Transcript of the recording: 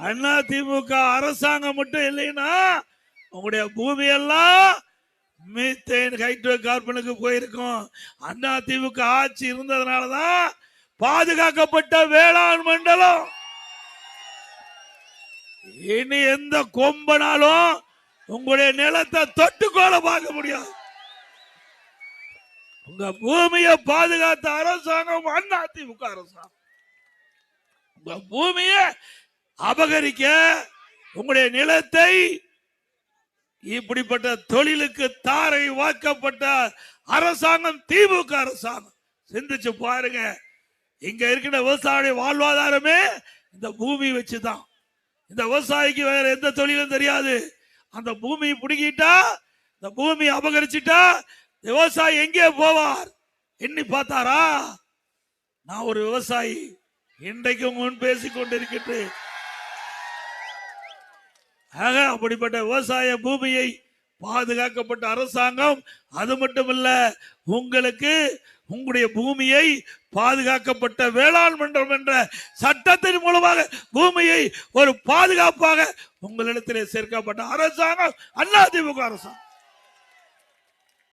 அண்ணா திமுக அரசாங்கம் மட்டும் இல்லைன்னா உங்களுடைய பூமி எல்லாம் மீத்தேன் ஹைட்ரோ கார்பனுக்கு போயிருக்கும். அண்ணா திமுக ஆட்சி இருந்ததுனாலதான் பாதுகாக்கப்பட்ட வேளாண் மண்டலம். இனி எந்த கொம்பனாலும் உங்களுடைய நிலத்தை தொட்டுக்கோல பார்க்க முடியாது. உங்க பூமியை பாதுகாத்த அரசாங்கம் அண்ணா திமுக அரசாங்கம். உங்க பூமியை அபகரிக்க உங்களுடைய நிலத்தை இப்படிப்பட்ட தொழிலுக்கு தாரை வாக்கப்பட்ட அரசாங்கம் திமுக அரசாங்கம். சிந்திச்சு பாருங்க. இங்க இருக்கிற விவசாய வாழ்வாதாரமே இந்த பூமி வச்சுதான். இந்த விவசாயிக்கு வேற எந்த தொழிலும் தெரியாது. அந்த பூமியை பிடிக்கிட்டா, இந்த பூமி அபகரிச்சுட்டா விவசாயி எங்கே போவார்? எண்ணி பார்த்தாரா? நான் ஒரு விவசாயி, இன்றைக்கு முன் பேசிக் கொண்டிருக்கிறேன். ஆக அப்படிப்பட்ட விவசாய பூமியை பாதுகாக்கப்பட்ட அரசாங்கம். அது மட்டுமல்ல, உங்களுக்கு உங்களுடைய பூமியை பாதுகாக்கப்பட்ட வேளாண் மன்றம் என்ற சட்டத்தின் மூலமாக பூமியை ஒரு பாதுகாப்பாக உங்களிடத்திலே சேர்க்கப்பட்ட அரசாங்கம் அதிமுக அரசாங்கம்.